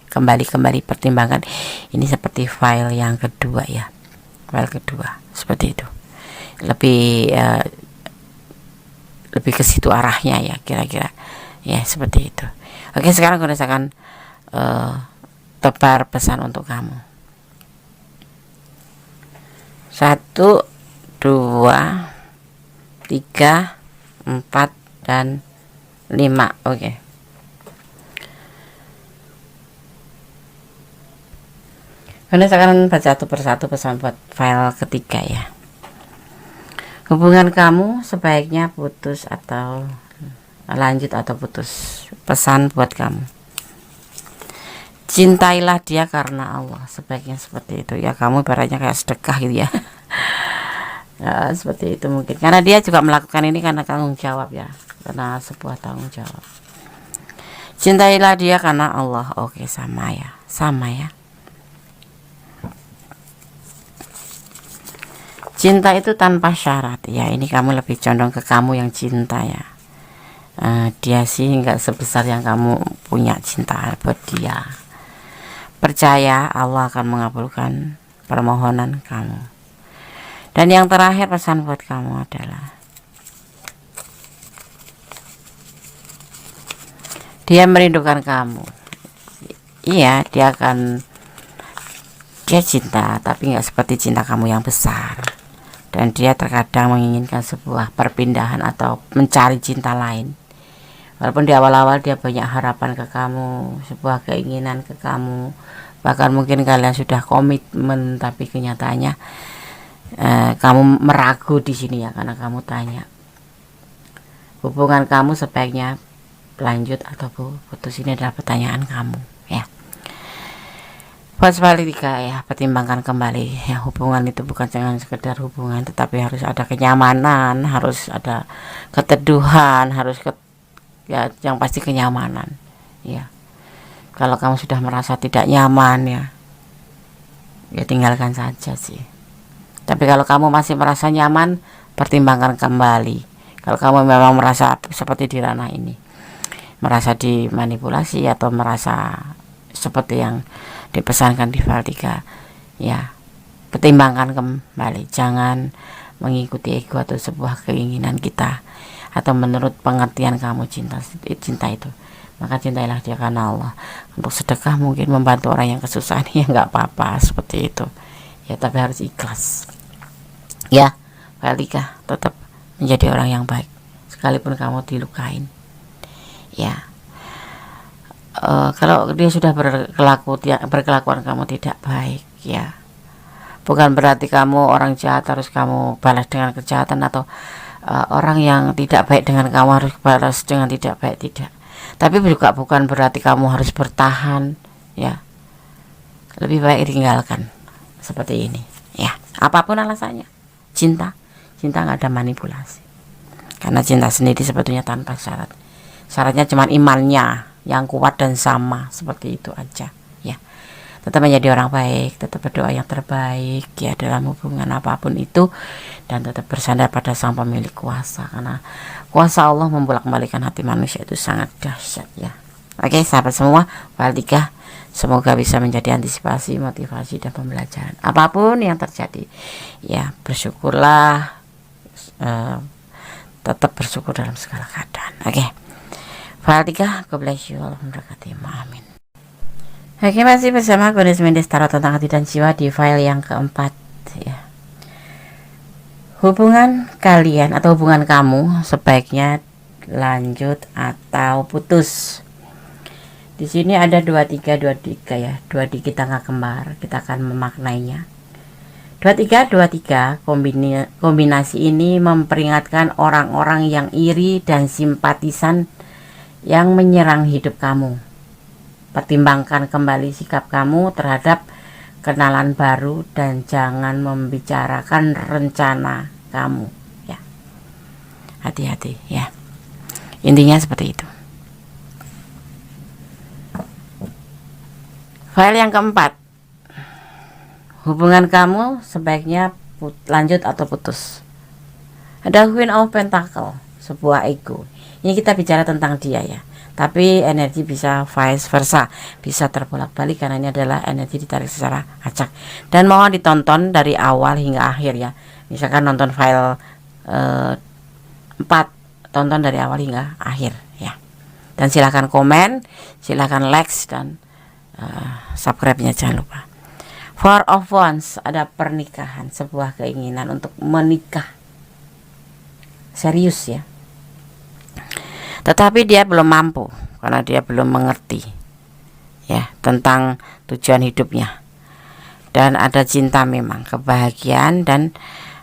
pertimbangkan. Ini seperti file yang kedua ya, file kedua seperti itu, lebih ke situ arahnya ya, kira-kira ya, seperti itu. Oke, sekarang aku rasakan tebar pesan untuk kamu. 1, 2, 3, 4, dan 5. Oke. Karena saya akan baca satu persatu pesan buat file ketiga ya. Hubungan kamu sebaiknya putus atau lanjut atau putus. Pesan buat kamu. Cintailah dia karena Allah, sebaiknya seperti itu ya. Kamu ibaratnya kayak sedekah gitu ya. Ya seperti itu mungkin, karena dia juga melakukan ini karena tanggung jawab ya, karena sebuah tanggung jawab. Cintailah dia karena Allah. Oke, sama ya. Cinta itu tanpa syarat ya. Ini kamu lebih condong ke kamu yang cinta ya. Dia sih nggak sebesar yang kamu punya cinta buat dia. Percaya Allah akan mengabulkan permohonan kamu. Dan yang terakhir pesan buat kamu adalah dia merindukan kamu. Iya, dia cinta, tapi nggak seperti cinta kamu yang besar. Dan dia terkadang menginginkan sebuah perpindahan atau mencari cinta lain. Walaupun di awal-awal dia banyak harapan ke kamu, sebuah keinginan ke kamu, bahkan mungkin kalian sudah komitmen, tapi kenyataannya kamu meragu di sini ya, karena kamu tanya hubungan kamu sebaiknya lanjut atau putus. Ini adalah pertanyaan kamu ya. Buat sebaliknya ya, pertimbangkan kembali ya, hubungan itu bukan jangan sekedar hubungan, tetapi harus ada kenyamanan, harus ada keteduhan, ya yang pasti kenyamanan ya. Kalau kamu sudah merasa tidak nyaman ya tinggalkan saja sih. Tapi kalau kamu masih merasa nyaman, pertimbangkan kembali. Kalau kamu memang merasa seperti di ranah ini, merasa dimanipulasi atau merasa seperti yang dipesankan di file 3, ya pertimbangkan kembali, jangan mengikuti ego atau sebuah keinginan kita atau menurut pengertian kamu cinta itu. Maka cintailah dia karena Allah. Untuk sedekah mungkin membantu orang yang kesusahan, ya nggak apa-apa seperti itu ya, tapi harus ikhlas ya. File 3, tetap menjadi orang yang baik sekalipun kamu dilukain ya. Kalau dia sudah berkelakuan kamu tidak baik ya, bukan berarti kamu orang jahat harus kamu balas dengan kejahatan, atau orang yang tidak baik dengan kamu harus balas dengan tidak baik, tidak. Tapi juga bukan berarti kamu harus bertahan ya, lebih baik tinggalkan seperti ini ya, apapun alasannya. Cinta nggak ada manipulasi, karena cinta sendiri sebetulnya tanpa syarat. Syaratnya cuma imannya yang kuat dan sama, seperti itu aja ya. Tetap menjadi orang baik, tetap berdoa yang terbaik ya dalam hubungan apapun itu, dan tetap bersandar pada sang pemilik kuasa, karena kuasa Allah membolak-balikan hati manusia itu sangat dahsyat ya. Oke sahabat semua, file 3 semoga bisa menjadi antisipasi, motivasi, dan pembelajaran apapun yang terjadi ya. Bersyukurlah, tetap bersyukur dalam segala keadaan. Oke, file 3, God bless you, Allah memberkati, amin. Oke, masih bersama Goddess Mendes Tarot tentang hati dan jiwa di file yang keempat ya. Hubungan kalian atau hubungan kamu sebaiknya lanjut atau putus. Di sini ada 23 ya, 2 dikit tangga kembar, kita akan memaknainya. 23 kombinasi ini memperingatkan orang-orang yang iri dan simpatisan yang menyerang hidup kamu. Pertimbangkan kembali sikap kamu terhadap kenalan baru dan jangan membicarakan rencana kamu ya. Hati-hati ya, intinya seperti itu. File yang keempat, hubungan kamu sebaiknya lanjut atau putus. Ada Queen of Pentacle, sebuah ego. Ini kita bicara tentang dia ya, tapi energi bisa vice versa, bisa terbolak-balik karena ini adalah energi ditarik secara acak. Dan mohon ditonton dari awal hingga akhir ya. Misalkan nonton file 4, tonton dari awal hingga akhir ya. Dan silahkan komen, silahkan like, dan subscribe-nya jangan lupa. Four of Wands, ada pernikahan, sebuah keinginan untuk menikah serius ya. Tetapi dia belum mampu karena dia belum mengerti ya tentang tujuan hidupnya. Dan ada cinta memang, kebahagiaan, dan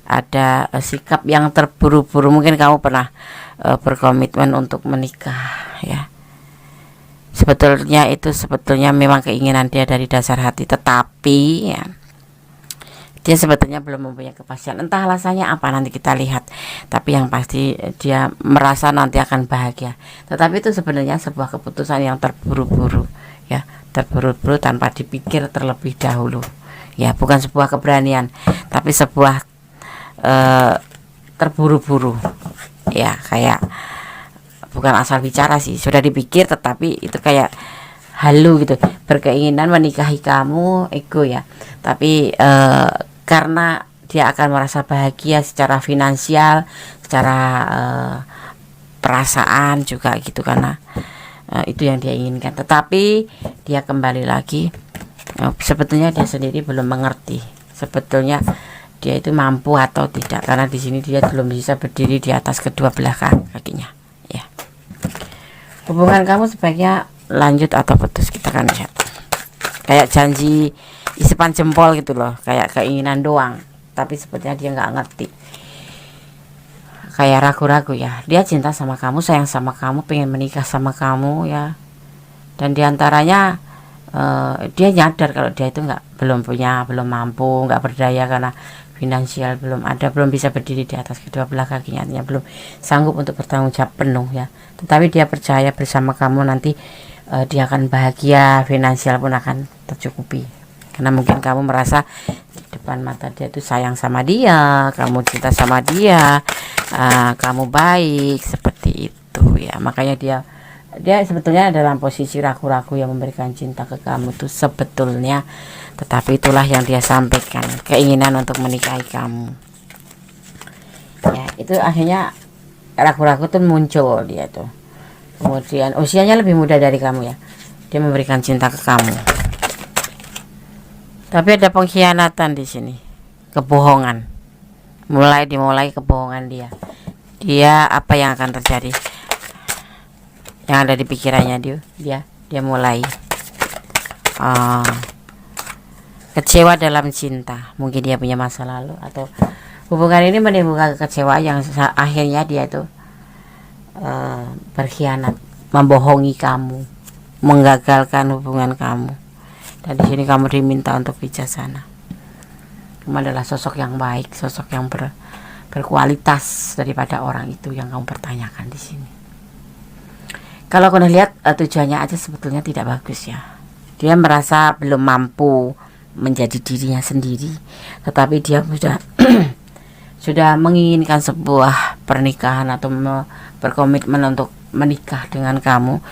ada sikap yang terburu-buru. Mungkin kamu pernah berkomitmen untuk menikah ya. Sebetulnya memang keinginan dia dari dasar hati, tetapi ya dia sebetulnya belum mempunyai kepastian. Entah alasannya apa, nanti kita lihat. Tapi yang pasti dia merasa nanti akan bahagia. Tetapi itu sebenarnya sebuah keputusan yang terburu-buru ya, terburu-buru tanpa dipikir terlebih dahulu ya. Bukan sebuah keberanian, tapi sebuah terburu-buru ya, kayak bukan asal bicara sih, sudah dipikir, tetapi itu kayak halu gitu, berkeinginan menikahi kamu, ego ya. Tapi karena dia akan merasa bahagia secara finansial, secara perasaan juga gitu, karena itu yang dia inginkan. Tetapi dia kembali lagi, sebetulnya dia sendiri belum mengerti sebetulnya dia itu mampu atau tidak, karena di sini dia belum bisa berdiri di atas kedua belah kakinya ya. Hubungan kamu sebaiknya lanjut atau putus, kita akan lihat. Kayak janji isipan jempol gitu loh, kayak keinginan doang, tapi sepertinya dia nggak ngerti, kayak ragu-ragu ya. Dia cinta sama kamu, sayang sama kamu, pengen menikah sama kamu ya. Dan diantaranya dia nyadar kalau dia itu belum mampu, nggak berdaya karena finansial belum ada, belum bisa berdiri di atas kedua belah kakinya, artinya belum sanggup untuk bertanggung jawab penuh ya. Tetapi dia percaya bersama kamu nanti dia akan bahagia, finansial pun akan tercukupi, karena mungkin kamu merasa di depan mata dia itu sayang sama dia, kamu cinta sama dia, kamu baik, seperti itu ya. Makanya dia dia sebetulnya dalam posisi ragu-ragu yang memberikan cinta ke kamu tuh sebetulnya, tetapi itulah yang dia sampaikan, keinginan untuk menikahi kamu. Ya, itu akhirnya ragu-ragu tuh muncul dia tuh. Kemudian usianya lebih muda dari kamu ya. Dia memberikan cinta ke kamu. Tapi ada pengkhianatan di sini. Kebohongan. Dimulai kebohongan dia. Dia apa yang akan terjadi? Yang ada di pikirannya dia mulai kecewa dalam cinta. Mungkin dia punya masa lalu atau hubungan ini menimbulkan kekecewaan yang akhirnya dia itu berkhianat, membohongi kamu, menggagalkan hubungan kamu. Dan di sini kamu diminta untuk bijaksana. Kamu adalah sosok yang baik, sosok yang berkualitas daripada orang itu yang kamu pertanyakan di sini. Kalau kau lihat tujuannya aja sebetulnya tidak bagus ya. Dia merasa belum mampu menjadi dirinya sendiri, tetapi dia sudah sudah menginginkan sebuah pernikahan atau berkomitmen untuk menikah dengan kamu,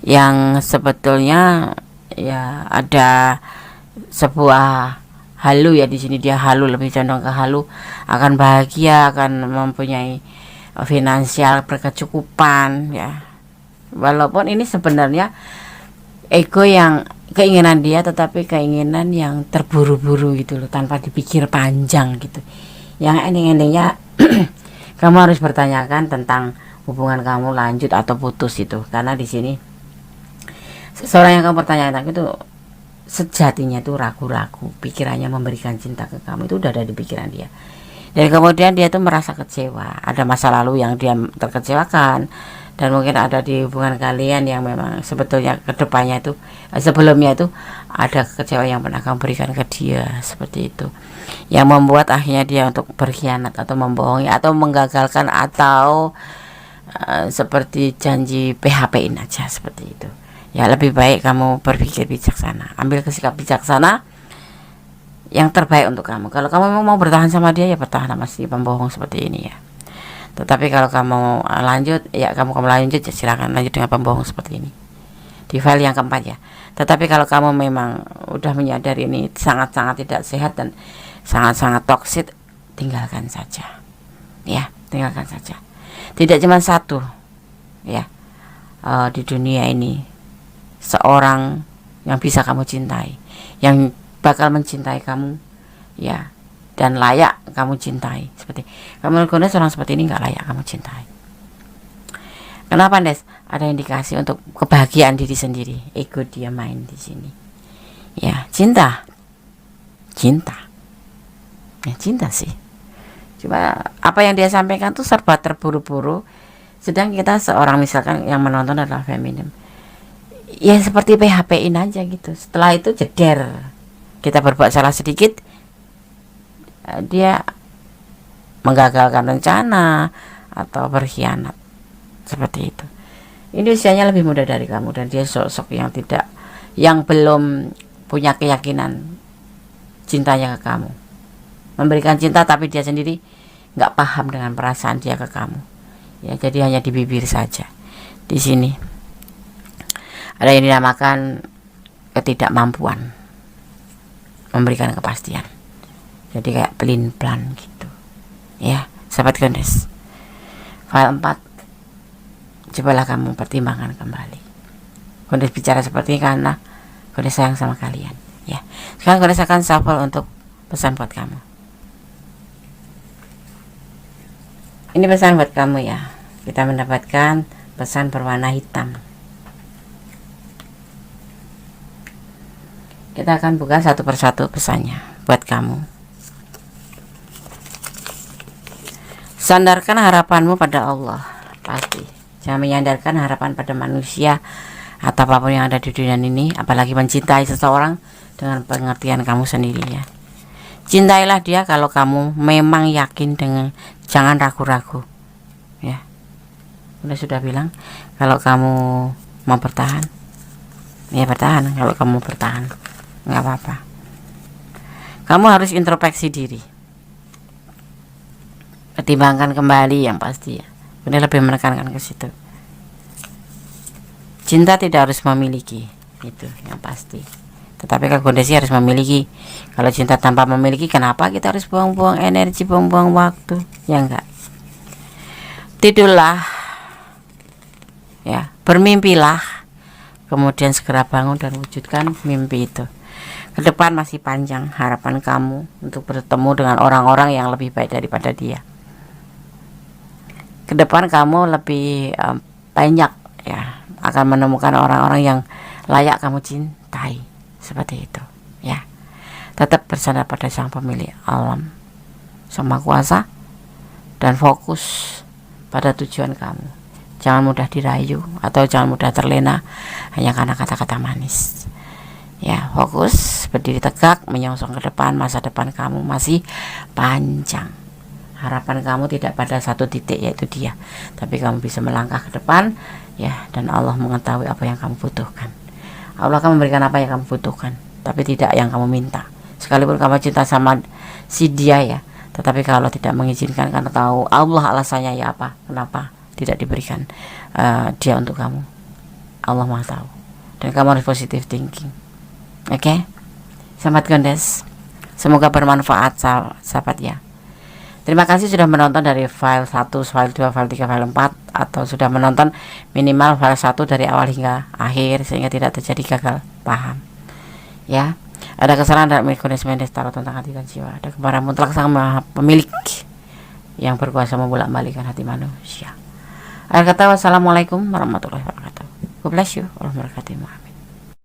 yang sebetulnya ya ada sebuah halu ya di sini. Dia halu, lebih condong ke halu, akan bahagia, akan mempunyai finansial berkecukupan ya. Walaupun ini sebenarnya ego yang keinginan dia, tetapi keinginan yang terburu-buru gitu loh, tanpa dipikir panjang gitu. Yang ending-endingnya kamu harus bertanyakan tentang hubungan kamu lanjut atau putus itu, karena di sini seseorang yang kamu pertanyakan itu sejatinya itu ragu-ragu, pikirannya memberikan cinta ke kamu itu udah ada di pikiran dia. Dan kemudian dia tuh merasa kecewa, ada masa lalu yang dia terkecewakan, dan mungkin ada di hubungan kalian yang memang sebetulnya kedepannya itu sebelumnya itu ada kekecewaan yang pernah kamu berikan ke dia, seperti itu, yang membuat akhirnya dia untuk berkhianat atau membohongi atau menggagalkan atau seperti janji PHP-in aja, seperti itu ya. Lebih baik kamu berpikir bijaksana, ambil sikap bijaksana yang terbaik untuk kamu. Kalau kamu memang mau bertahan sama dia, ya bertahan sama si pembohong seperti ini ya. Tetapi kalau kamu lanjut, ya kamu lanjut, ya silakan lanjut dengan pembohong seperti ini. Di file yang keempat ya. Tetapi kalau kamu memang udah menyadari ini sangat-sangat tidak sehat dan sangat-sangat toksik, tinggalkan saja. Ya, tinggalkan saja. Tidak cuma satu ya di dunia ini seorang yang bisa kamu cintai, yang bakal mencintai kamu ya, dan layak kamu cintai. Seperti kamu menggunakan seorang seperti ini nggak layak kamu cintai. Kenapa, Des? Ada indikasi untuk kebahagiaan diri sendiri. Ego dia main di sini. Ya, cinta ya, cinta sih. Cuma apa yang dia sampaikan tuh serba terburu-buru. Sedang kita seorang misalkan yang menonton adalah feminim, ya seperti PHP-in aja gitu. Setelah itu jeder, kita berbuat salah sedikit, dia menggagalkan rencana atau berkhianat, seperti itu. Ini usianya lebih muda dari kamu, dan dia sosok yang belum punya keyakinan cintanya ke kamu, memberikan cinta tapi dia sendiri nggak paham dengan perasaan dia ke kamu ya. Jadi hanya di bibir saja. Di sini ada yang dinamakan ketidakmampuan memberikan kepastian, jadi kayak pelin-pelan gitu ya. Sahabat Gondes, file 4, cobalah kamu pertimbangkan kembali. Gondes bicara seperti ini karena Gondes sayang sama kalian ya. Sekarang Gondes akan shuffle untuk pesan buat kamu. Ini pesan buat kamu ya. Kita mendapatkan pesan berwarna hitam. Kita akan buka satu persatu pesannya buat kamu. Sandarkan harapanmu pada Allah, pasti. Jangan menyandarkan harapan pada manusia atau apapun yang ada di dunia ini, apalagi mencintai seseorang dengan pengertian kamu sendiri ya. Cintailah dia kalau kamu memang yakin, dengan jangan ragu-ragu ya. Sudah bilang kalau kamu mau bertahan ya bertahan. Kalau kamu bertahan nggak apa-apa. Kamu harus introspeksi diri, pertimbangkan kembali yang pasti ya. Udah lebih menekankan ke situ. Cinta tidak harus memiliki, itu yang pasti. Tetapi Kak Gondesi harus memiliki. Kalau cinta tanpa memiliki, kenapa kita harus buang-buang energi, buang-buang waktu? Ya enggak. Tidurlah, ya, bermimpilah, kemudian segera bangun dan wujudkan mimpi itu. Ke depan masih panjang harapan kamu untuk bertemu dengan orang-orang yang lebih baik daripada dia. Ke depan kamu lebih banyak, ya, akan menemukan orang-orang yang layak kamu cintai. Seperti itu, ya. Tetap bersandar pada Sang Pemilik alam, Sang Maha Kuasa, dan fokus pada tujuan kamu. Jangan mudah dirayu atau jangan mudah terlena hanya karena kata-kata manis. Ya, fokus, berdiri tegak, menyongsong ke depan. Masa depan kamu masih panjang. Harapan kamu tidak pada satu titik, yaitu dia, tapi kamu bisa melangkah ke depan, ya. Dan Allah mengetahui apa yang kamu butuhkan. Allah akan memberikan apa yang kamu butuhkan, tapi tidak yang kamu minta. Sekalipun kamu cinta sama si dia, ya, tetapi kalau tidak mengizinkan karena tahu Allah alasannya, ya apa, kenapa tidak diberikan dia untuk kamu. Allah Maha tahu. Dan kamu harus positive thinking. Oke? Sahabat Gondes, semoga bermanfaat sahabat, ya. Terima kasih sudah menonton dari file 1, file 2, file 3, file 4, atau sudah menonton minimal file 1 dari awal hingga akhir sehingga tidak terjadi gagal paham. Ya, ada kesalahan dalam mekanisme taruh tentang hati dan jiwa. Ada kebenaran mutlak Sang Maha Pemilik yang berkuasa membolak-balikkan hati manusia. Akhir kata, wassalamualaikum warahmatullahi wabarakatuh. God bless you. Warahmatullahi wabarakatuh.